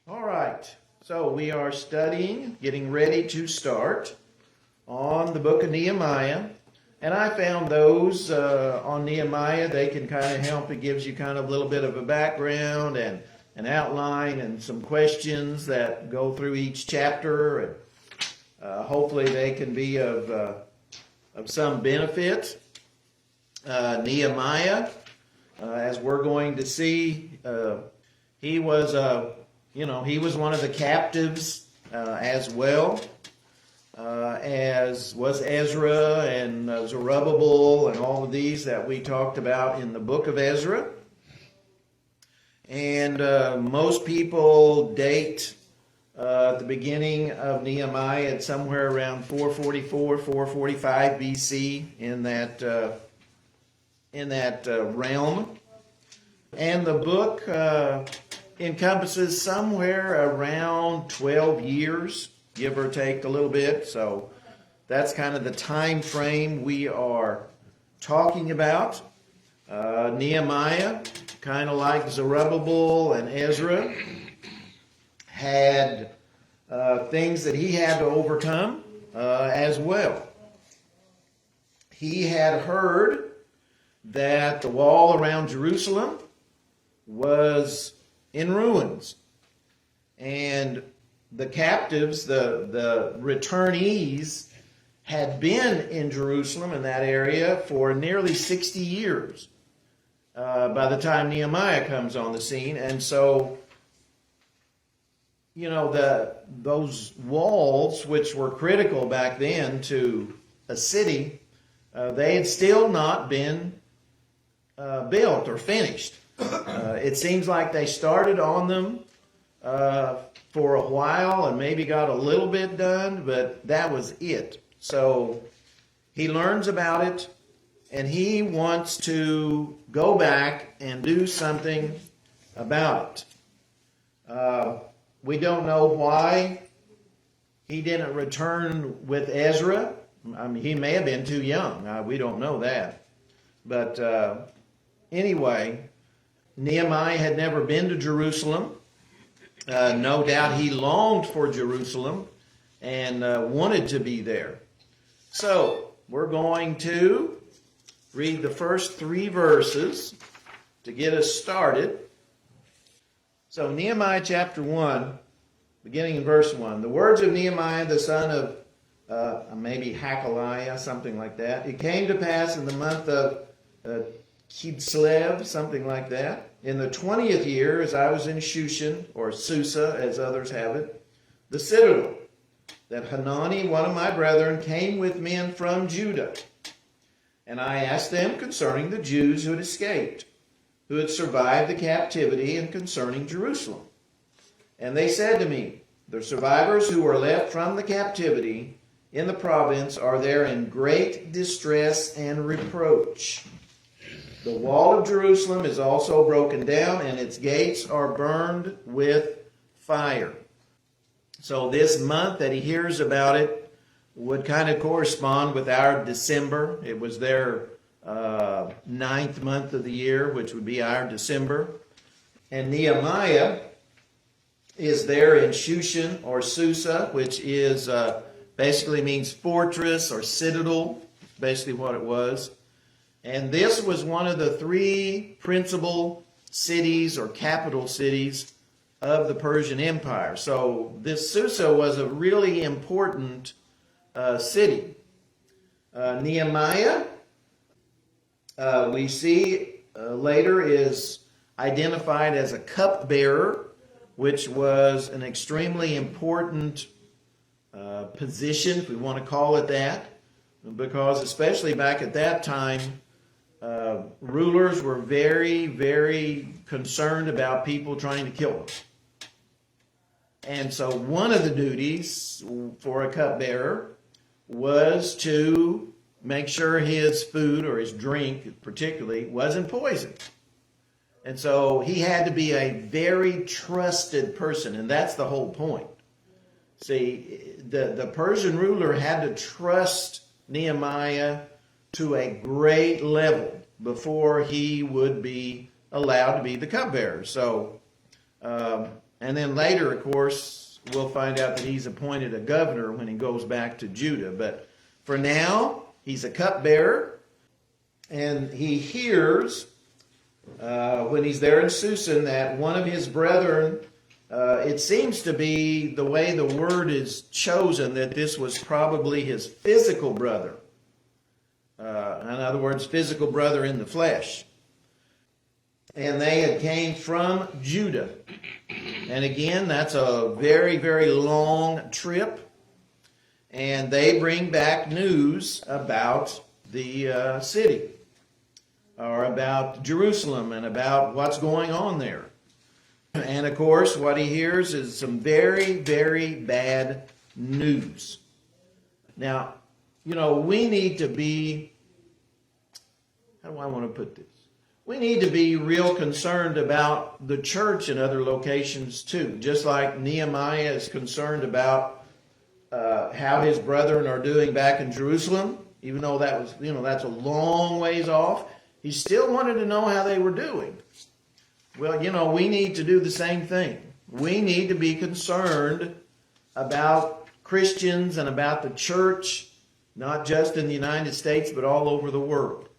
All right, so we are studying, getting ready to start on the book of Nehemiah. And I found those on Nehemiah, they can kind of help. It gives you kind of a little bit of a background and an outline and some questions that go through each chapter. And hopefully they can be of some benefit. Nehemiah, as we're going to see, he was one of the captives as well, as was Ezra and Zerubbabel and all of these that we talked about in the book of Ezra. And most people date the beginning of Nehemiah at somewhere around 444, 445 BC in that realm. And the book encompasses somewhere around 12 years, give or take a little bit. So that's kind of the time frame we are talking about. Nehemiah, kind of like Zerubbabel and Ezra, had things that he had to overcome as well. He had heard that the wall around Jerusalem was in ruins, and the captives, the returnees, had been in Jerusalem in that area for nearly 60 years by the time Nehemiah comes on the scene. And so, those walls, which were critical back then to a city, they had still not been built or finished. It seems like they started on them for a while and maybe got a little bit done, but that was it. So he learns about it, and he wants to go back and do something about it. We don't know why he didn't return with Ezra. I mean, he may have been too young. We don't know that. But anyway, Nehemiah had never been to Jerusalem. No doubt he longed for Jerusalem and wanted to be there. So we're going to read the first 3 verses to get us started. So Nehemiah chapter 1, beginning in verse 1. The words of Nehemiah, the son of maybe Hakaliah, something like that. It came to pass in the month of Kislev, something like that, in the 20th year, as I was in Shushan, or Susa, as others have it, the citadel, that Hanani, one of my brethren, came with men from Judah. And I asked them concerning the Jews who had escaped, who had survived the captivity, and concerning Jerusalem. And they said to me, the survivors who were left from the captivity in the province are there in great distress and reproach. The wall of Jerusalem is also broken down, and its gates are burned with fire. So this month that he hears about it would kind of correspond with our December. It was their 9th month of the year, which would be our December. And Nehemiah is there in Shushan, or Susa, which is basically means fortress or citadel, basically what it was. And this was one of the 3 principal cities or capital cities of the Persian Empire. So this Susa was a really important city. Nehemiah, we see later, is identified as a cupbearer, which was an extremely important position, if we want to call it that, because especially back at that time, rulers were very, very concerned about people trying to kill them. And so one of the duties for a cupbearer was to make sure his food or his drink particularly wasn't poisoned. And so he had to be a very trusted person, and that's the whole point. See, the Persian ruler had to trust Nehemiah to a great level before he would be allowed to be the cupbearer. So And then later, of course, we'll find out that he's appointed a governor when he goes back to Judah. But for now, he's a cupbearer, and he hears when he's there in Susan that one of his brethren, it seems to be the way the word is chosen, that this was probably his physical brother. In other words, physical brother in the flesh. And they had came from Judah. And again, that's a very, very long trip. And they bring back news about the city, or about Jerusalem, and about what's going on there. And of course, what he hears is some very, very bad news. Now, we need to be, how do I want to put this? We need to be real concerned about the church in other locations too. Just like Nehemiah is concerned about how his brethren are doing back in Jerusalem, even though that was, that's a long ways off. He still wanted to know how they were doing. Well, we need to do the same thing. We need to be concerned about Christians and about the church, not just in the United States, but all over the world.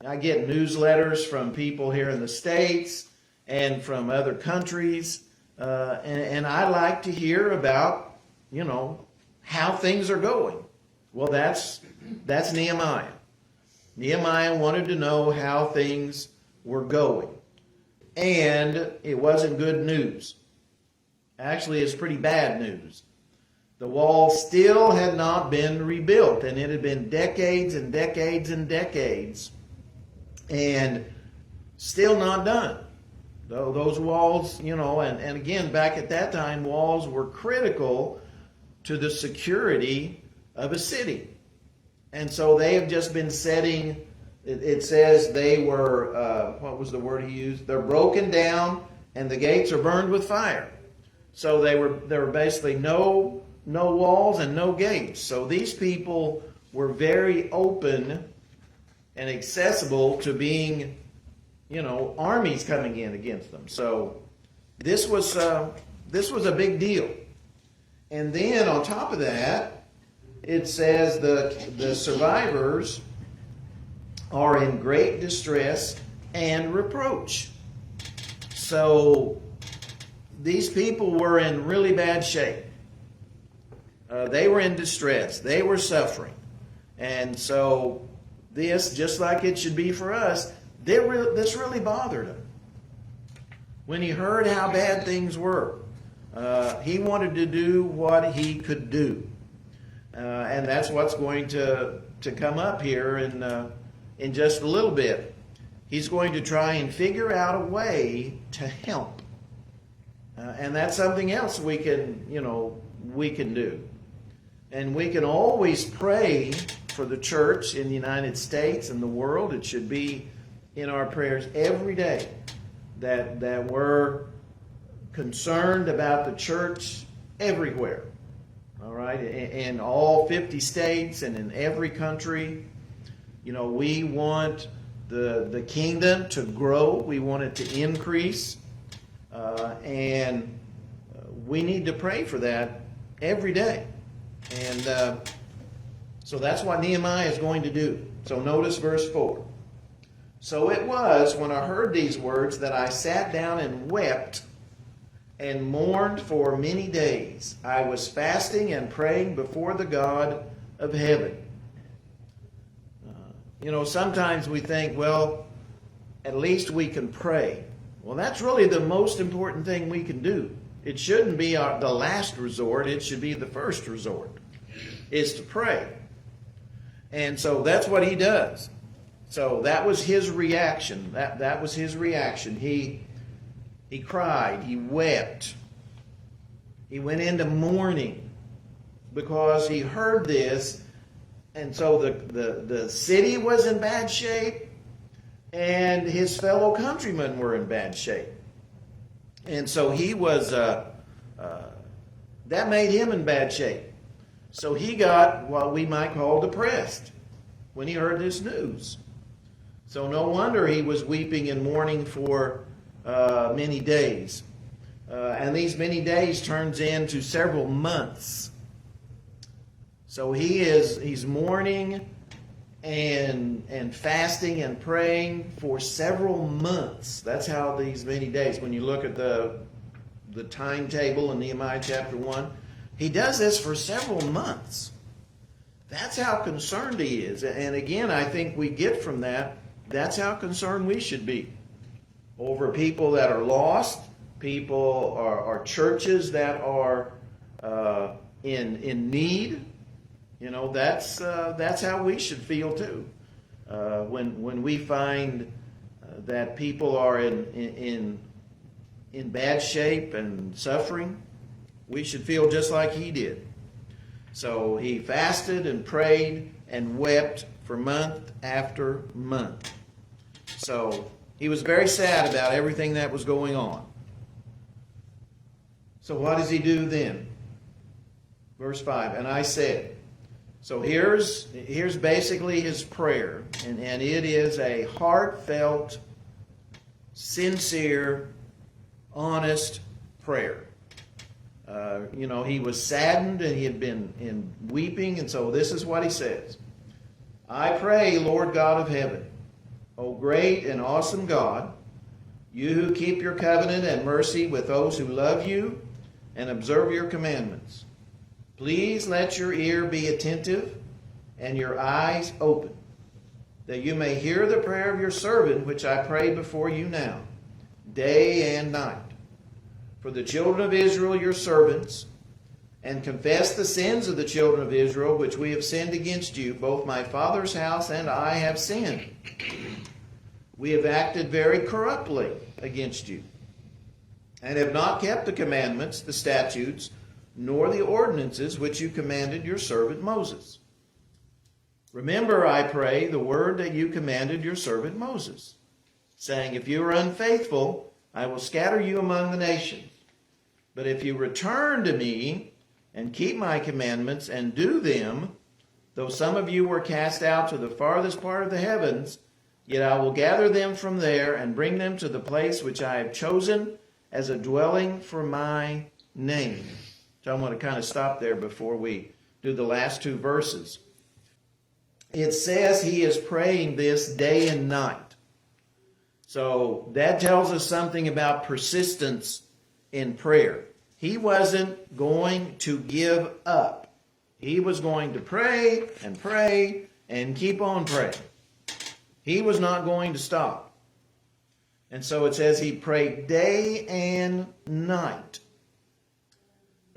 I get newsletters from people here in the States and from other countries, and I like to hear about, how things are going. Well, that's Nehemiah. Nehemiah wanted to know how things were going. And it wasn't good news. Actually, it's pretty bad news. The wall still had not been rebuilt, and it had been decades and decades and decades, and still not done. Though those walls, and again, back at that time, walls were critical to the security of a city. And so they have just been setting, it says they were, what was the word he used? They're broken down and the gates are burned with fire. So there were basically no walls and no gates. So these people were very open and accessible to being, armies coming in against them. So this was a big deal. And then on top of that, it says the survivors are in great distress and reproach. So these people were in really bad shape. They were in distress. They were suffering. And so this, just like it should be for us, this really bothered him. When he heard how bad things were, he wanted to do what he could do. And that's what's going to come up here in just a little bit. He's going to try and figure out a way to help. And that's something else we can do. And we can always pray for the church in the United States and the world. It should be in our prayers every day that we're concerned about the church everywhere. All right, in all 50 states and in every country. We want the kingdom to grow. We want it to increase. And we need to pray for that every day. And so that's what Nehemiah is going to do. So notice verse 4. So it was when I heard these words that I sat down and wept and mourned for many days. I was fasting and praying before the God of heaven. Sometimes we think, well, at least we can pray. Well, that's really the most important thing we can do. It shouldn't be the last resort. It should be the first resort, is to pray. And so that's what he does. So that was his reaction. That was his reaction. He cried. He wept. He went into mourning because he heard this. And so the city was in bad shape, and his fellow countrymen were in bad shape. And so he was, that made him in bad shape. So he got what we might call depressed when he heard this news. So no wonder he was weeping and mourning for many days. And these many days turns into several months. So he's mourning and fasting and praying for several months. That's how these many days, when you look at the timetable in Nehemiah chapter 1, he does this for several months. That's how concerned he is. And again, I think we get from that, that's how concerned we should be over people that are lost, people or churches that are in need. You know, that's how we should feel too. When we find that people are in bad shape and suffering, we should feel just like he did. So he fasted and prayed and wept for month after month. So he was very sad about everything that was going on. So what does he do then? Verse 5, and I said. So here's basically his prayer, and it is a heartfelt, sincere, honest prayer. He was saddened and he had been in weeping, and so this is what he says. I pray, Lord God of heaven, O great and awesome God, you who keep your covenant and mercy with those who love you and observe your commandments. Please let your ear be attentive and your eyes open, that you may hear the prayer of your servant, which I pray before you now, day and night, for the children of Israel, your servants, and confess the sins of the children of Israel, which we have sinned against you. Both my father's house and I have sinned. We have acted very corruptly against you, and have not kept the commandments, the statutes, nor the ordinances which you commanded your servant Moses. Remember, I pray, the word that you commanded your servant Moses, saying, if you are unfaithful, I will scatter you among the nations. But if you return to me and keep my commandments and do them, though some of you were cast out to the farthest part of the heavens, yet I will gather them from there and bring them to the place which I have chosen as a dwelling for my name. So I want to kind of stop there before we do the last two verses. It says he is praying this day and night. So that tells us something about persistence in prayer. He wasn't going to give up. He was going to pray and keep on praying. He was not going to stop. And so it says he prayed day and night.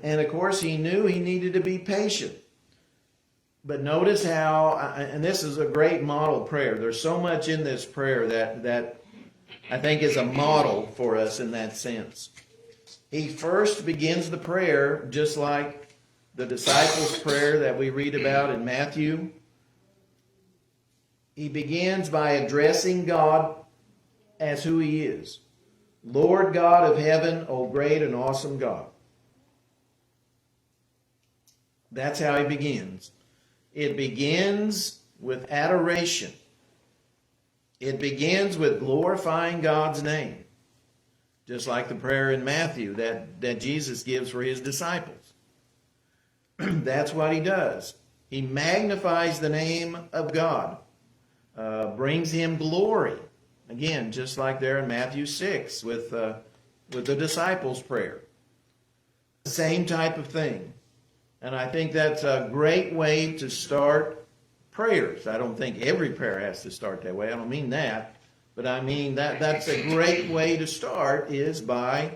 And of course he knew he needed to be patient. But notice how, and this is a great model prayer. There's so much in this prayer that I think is a model for us in that sense. He first begins the prayer just like the disciples' prayer that we read about in Matthew. He begins by addressing God as who he is. Lord God of heaven, O great and awesome God. That's how he begins. It begins with adoration. It begins with glorifying God's name. Just like the prayer in Matthew that Jesus gives for his disciples. That's what he does. He magnifies the name of God. Brings him glory. Again, just like there in Matthew 6 with the disciples' prayer. Same type of thing. And I think that's a great way to start prayers. I don't think every prayer has to start that way. I don't mean that. But I mean that's a great way to start is by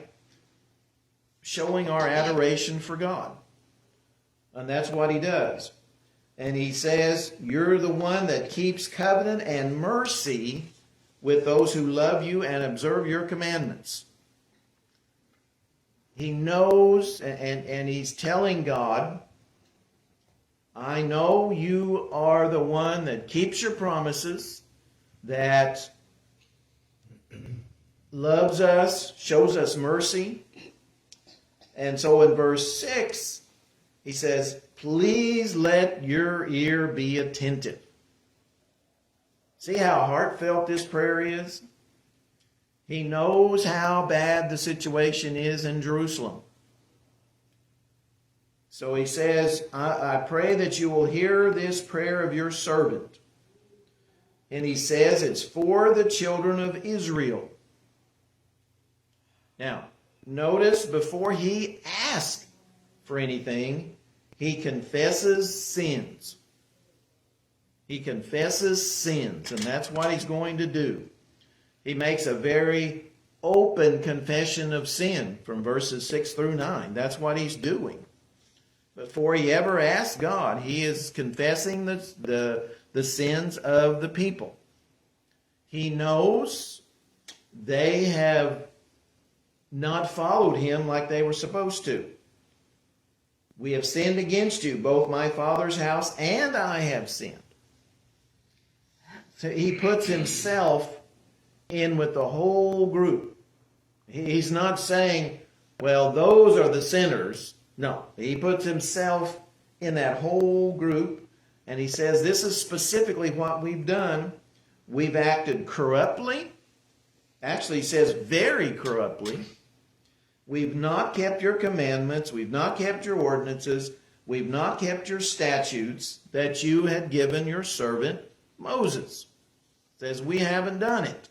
showing our adoration for God. And that's what he does. And he says, you're the one that keeps covenant and mercy with those who love you and observe your commandments. He knows, and he's telling God, I know you are the one that keeps your promises, that loves us, shows us mercy. And so in verse 6, he says, please let your ear be attentive. See how heartfelt this prayer is? He knows how bad the situation is in Jerusalem. So he says, I pray that you will hear this prayer of your servant. And he says it's for the children of Israel. Now, notice before he asks for anything, he confesses sins. He confesses sins, and that's what he's going to do. He makes a very open confession of sin from verses 6 through 9. That's what he's doing. Before he ever asks God, he is confessing the sins of the people. He knows they have not followed him like they were supposed to. We have sinned against you, both my father's house and I have sinned. So he puts himself in with the whole group. He's not saying, well, those are the sinners. No, he puts himself in that whole group, and he says, this is specifically what we've done. We've acted corruptly. Actually, he says very corruptly. We've not kept your commandments. We've not kept your ordinances. We've not kept your statutes that you had given your servant Moses. It says we haven't done it.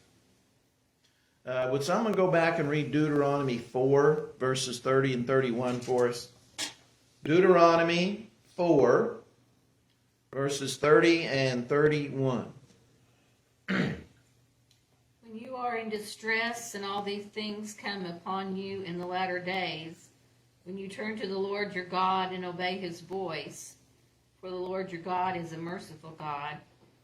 Would someone go back and read Deuteronomy 4, verses 30 and 31 for us? Deuteronomy 4, verses 30 and 31. When you are in distress and all these things come upon you in the latter days, when you turn to the Lord your God and obey his voice, for the Lord your God is a merciful God,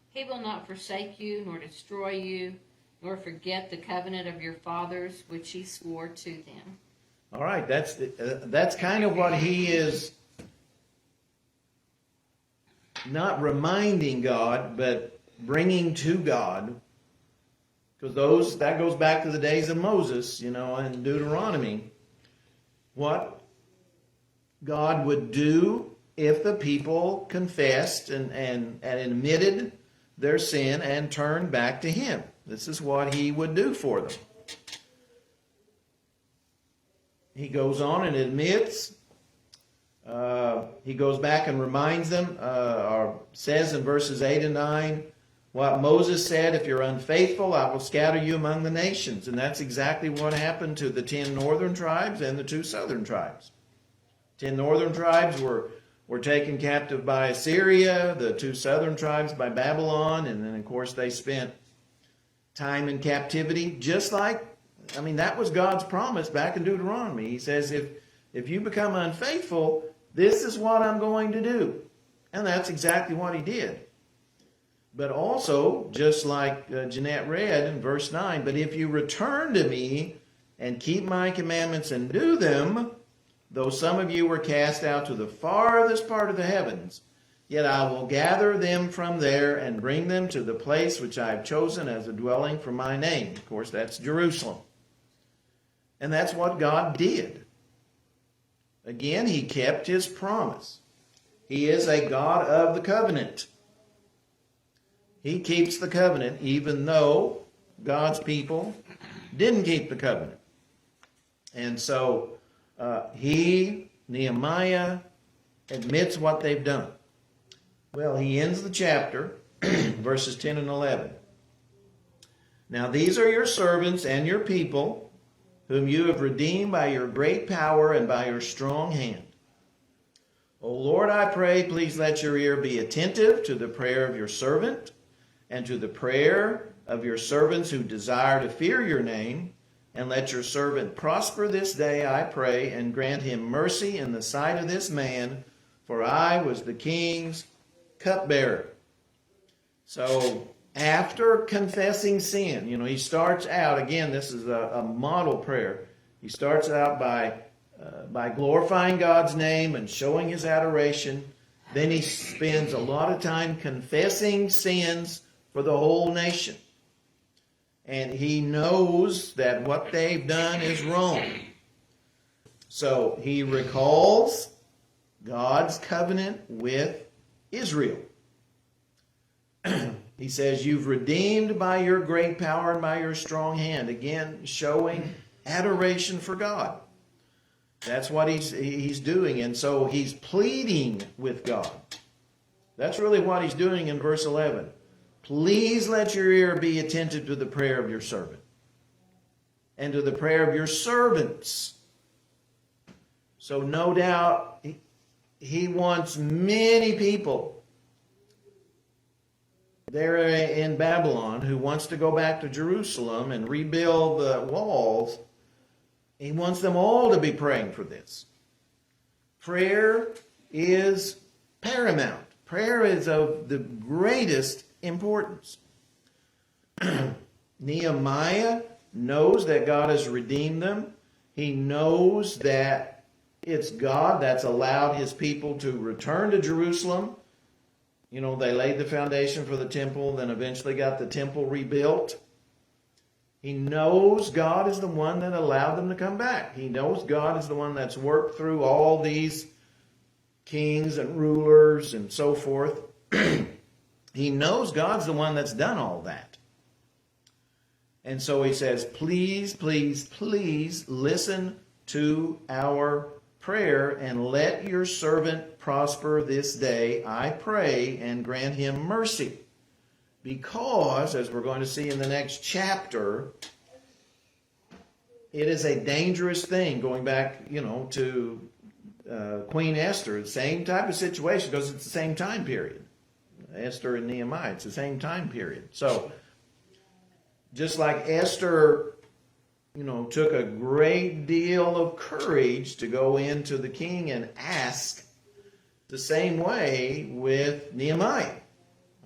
he will not forsake you nor destroy you, nor forget the covenant of your fathers, which he swore to them. All right, that's kind of what he is not reminding God, but bringing to God, because that goes back to the days of Moses, in Deuteronomy, what God would do if the people confessed and admitted their sin and turned back to him. This is what he would do for them. He goes on and admits, he goes back and reminds them, or says in verses 8 and 9, what Moses said, if you're unfaithful, I will scatter you among the nations. And that's exactly what happened to the 10 northern tribes and the 2 southern tribes. 10 northern tribes were taken captive by Assyria, the 2 southern tribes by Babylon, and then of course they spent time in captivity, that was God's promise back in Deuteronomy. He says, if you become unfaithful, this is what I'm going to do. And that's exactly what he did. But also, just like Jeanette read in verse 9, but if you return to me and keep my commandments and do them, though some of you were cast out to the farthest part of the heavens, yet I will gather them from there and bring them to the place which I have chosen as a dwelling for my name. Of course, that's Jerusalem. And that's what God did. Again, he kept his promise. He is a God of the covenant. He keeps the covenant even though God's people didn't keep the covenant. And so Nehemiah, admits what they've done. Well, he ends the chapter, verses 10 and 11. Now these are your servants and your people, whom you have redeemed by your great power and by your strong hand. O Lord, I pray, please let your ear be attentive to the prayer of your servant and to the prayer of your servants who desire to fear your name, and let your servant prosper this day, I pray, and grant him mercy in the sight of this man, for I was the king's cupbearer. So after confessing sin, he starts out, again, this is a model prayer. He starts out by glorifying God's name and showing his adoration. Then he spends a lot of time confessing sins for the whole nation. And he knows that what they've done is wrong. So he recalls God's covenant with Israel. He says, you've redeemed by your great power and by your strong hand. Again, showing adoration for God. That's what he's doing. And so he's pleading with God. That's really what he's doing in verse 11. Please let your ear be attentive to the prayer of your servant and to the prayer of your servants. So no doubt he wants many people there in Babylon who wants to go back to Jerusalem and rebuild the walls. He wants them all to be praying for this. Prayer is paramount. Prayer is of the greatest importance. Nehemiah knows that God has redeemed them. He knows that it's God that's allowed his people to return to Jerusalem. You know, they laid the foundation for the temple, then eventually got the temple rebuilt. He knows God is the one that allowed them to come back. He knows God is the one that's worked through all these kings and rulers and so forth. He knows God's the one that's done all that. And so he says, please, please, please listen to our prayer and let your servant prosper this day, I pray, and grant him mercy. Because, as we're going to see in the next chapter, it is a dangerous thing, going back, to Queen Esther, the same type of situation, because it's the same time period. Esther and Nehemiah, it's the same time period. So, just like Esther, took a great deal of courage to go into the king and ask, the same way with Nehemiah.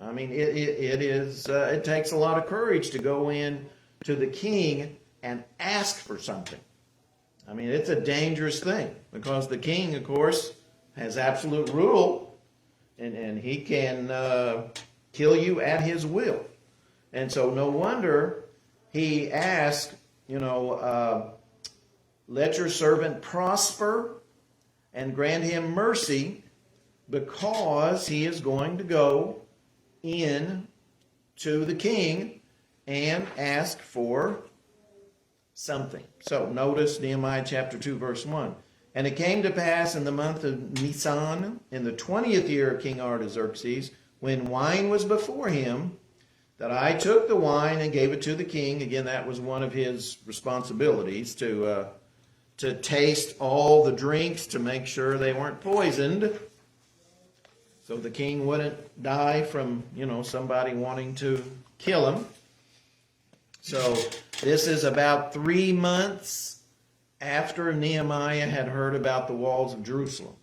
I mean, it takes a lot of courage to go in to the king and ask for something. I mean, it's a dangerous thing because the king, of course, has absolute rule, and he can kill you at his will. And so no wonder he asked, let your servant prosper and grant him mercy, because he is going to go in to the king and ask for something. So notice Nehemiah chapter 2, verse 1. And it came to pass in the month of Nisan, in the 20th year of King Artaxerxes, when wine was before him, that I took the wine and gave it to the king. Again, that was one of his responsibilities, to taste all the drinks to make sure they weren't poisoned, so the king wouldn't die from, somebody wanting to kill him. So this is about 3 months after Nehemiah had heard about the walls of Jerusalem.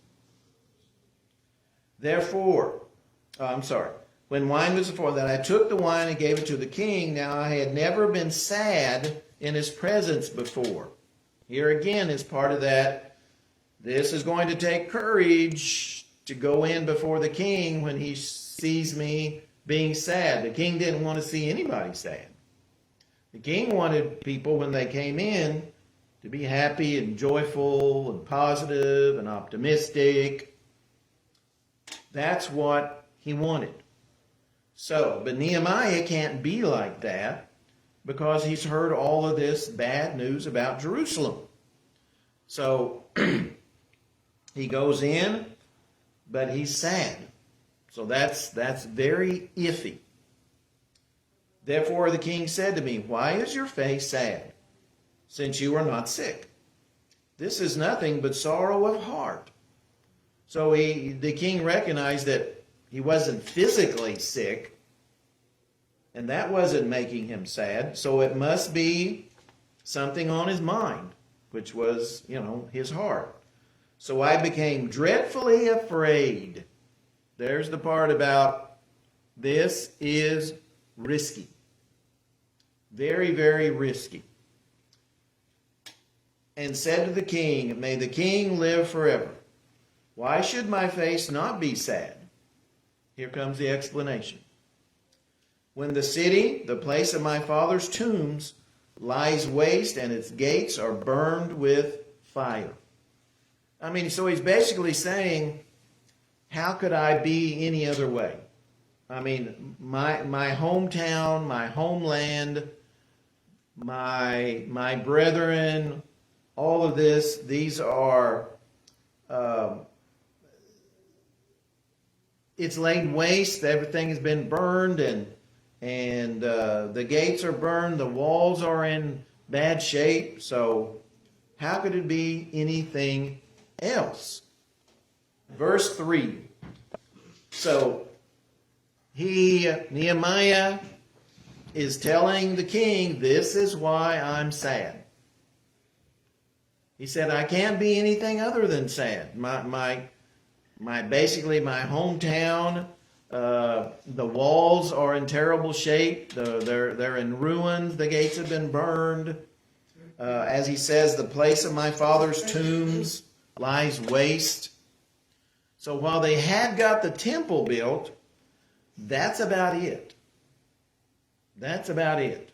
When wine was before that, I took the wine and gave it to the king. Now I had never been sad in his presence before. Here again is part of that. This is going to take courage to go in before the king when he sees me being sad. The king didn't want to see anybody sad. The king wanted people, when they came in, to be happy and joyful and positive and optimistic. That's what he wanted. So, but Nehemiah can't be like that because he's heard all of this bad news about Jerusalem. So, he goes in, but he's sad. So that's very iffy. Therefore the king said to me, why is your face sad, since you are not sick? This is nothing but sorrow of heart. So the king recognized that he wasn't physically sick, and that wasn't making him sad. So it must be something on his mind, which was, his heart. So I became dreadfully afraid. There's the part about this is risky. Very, very risky. And said to the king, may the king live forever. Why should my face not be sad? Here comes the explanation. When the city, the place of my father's tombs, lies waste and its gates are burned with fire. I mean, so he's basically saying, how could I be any other way? I mean, my hometown, my homeland, my brethren, all of this, these are, it's laid waste. Everything has been burned, and the gates are burned. The walls are in bad shape. So how could it be anything else? Verse 3. So Nehemiah is telling the king, this is why I'm sad. He said, I can't be anything other than sad. Basically my hometown, the walls are in terrible shape. They're in ruins. The gates have been burned. As he says, the place of my father's tombs lies waste. So while they had got the temple built, that's about it. That's about it.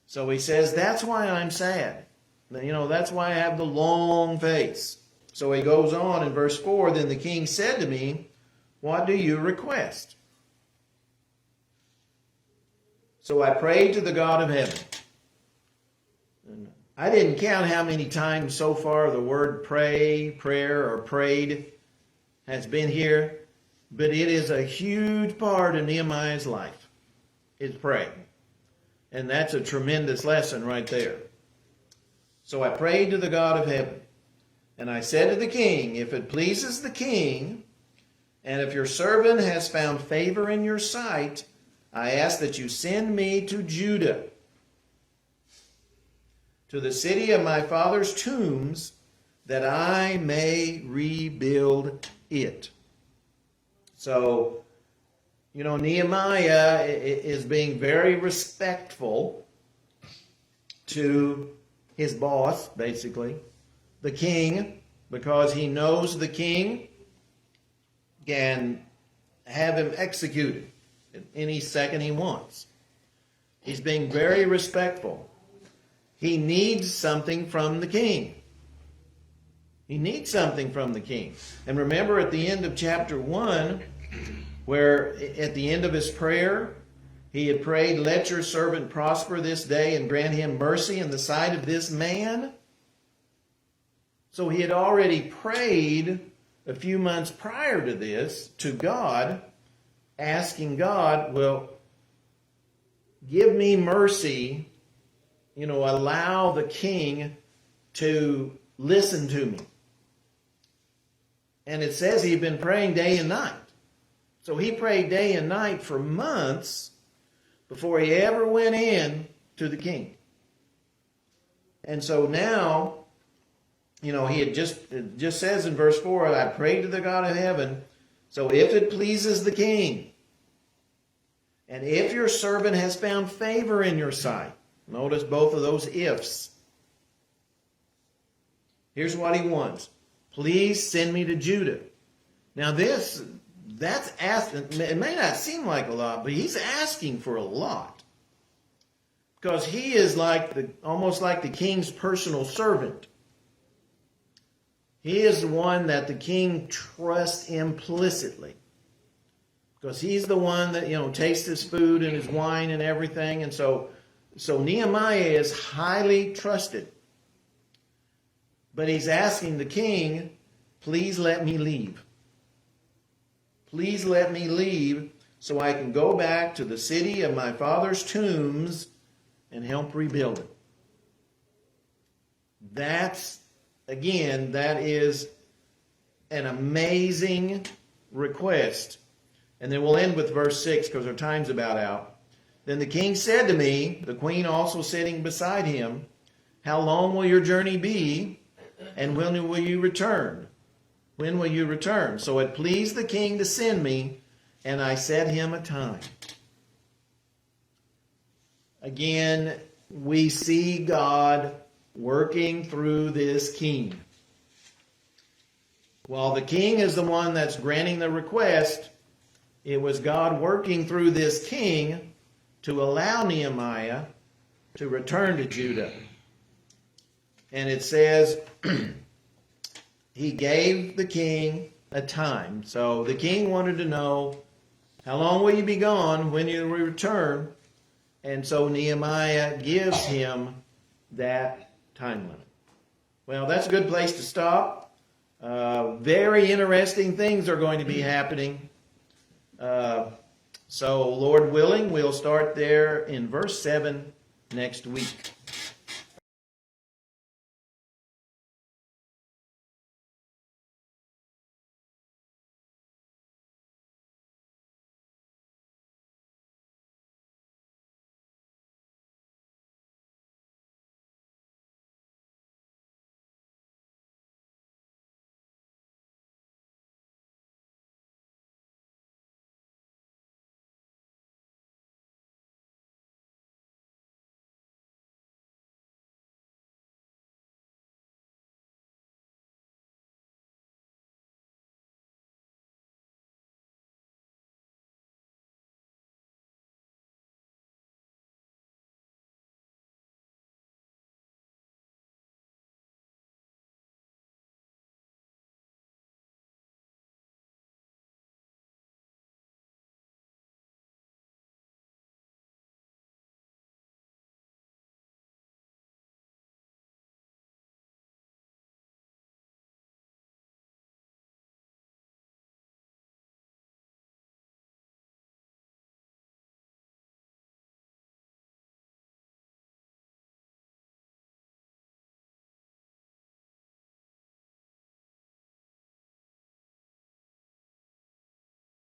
So he says, that's why I'm sad. That's why I have the long face. So he goes on in verse 4, then the king said to me, what do you request? So I prayed to the God of heaven. And I didn't count how many times so far the word pray, prayer, or prayed has been here, but it is a huge part of Nehemiah's life. It's praying. And that's a tremendous lesson right there. So I prayed to the God of heaven. And I said to the king, if it pleases the king, and if your servant has found favor in your sight, I ask that you send me to Judah, to the city of my father's tombs, that I may rebuild it. So, Nehemiah is being very respectful to his boss, basically, the king, because he knows the king can have him executed any second he wants. He's being very respectful. He needs something from the king. He needs something from the king. And remember at the end of chapter 1, where at the end of his prayer, he had prayed, let your servant prosper this day and grant him mercy in the sight of this man. So he had already prayed a few months prior to this to God, asking God, well, give me mercy, allow the king to listen to me. And it says he'd been praying day and night. So he prayed day and night for months before he ever went in to the king. And so now, he had it just says in verse 4, I prayed to the God of heaven, so if it pleases the king, and if your servant has found favor in your sight, notice both of those ifs. Here's what he wants. Please send me to Judah. Now that's asking, it may not seem like a lot, but he's asking for a lot. Because he is almost like the king's personal servant. He is the one that the king trusts implicitly. Because he's the one that, tastes his food and his wine and everything. And so Nehemiah is highly trusted. But he's asking the king, please let me leave. Please let me leave so I can go back to the city of my father's tombs and help rebuild it. That is an amazing request. And then we'll end with verse 6 because our time's about out. Then the king said to me, the queen also sitting beside him, how long will your journey be? And when will you return? When will you return? So it pleased the king to send me, and I set him a time. Again, we see God working through this king. While the king is the one that's granting the request, it was God working through this king to allow Nehemiah to return to Judah. And it says, he gave the king a time. So the king wanted to know, How long will you be gone? When you return? And so Nehemiah gives him that time limit. Well, that's a good place to stop. Very interesting things are going to be happening. So, Lord willing, we'll start there in verse 7 next week.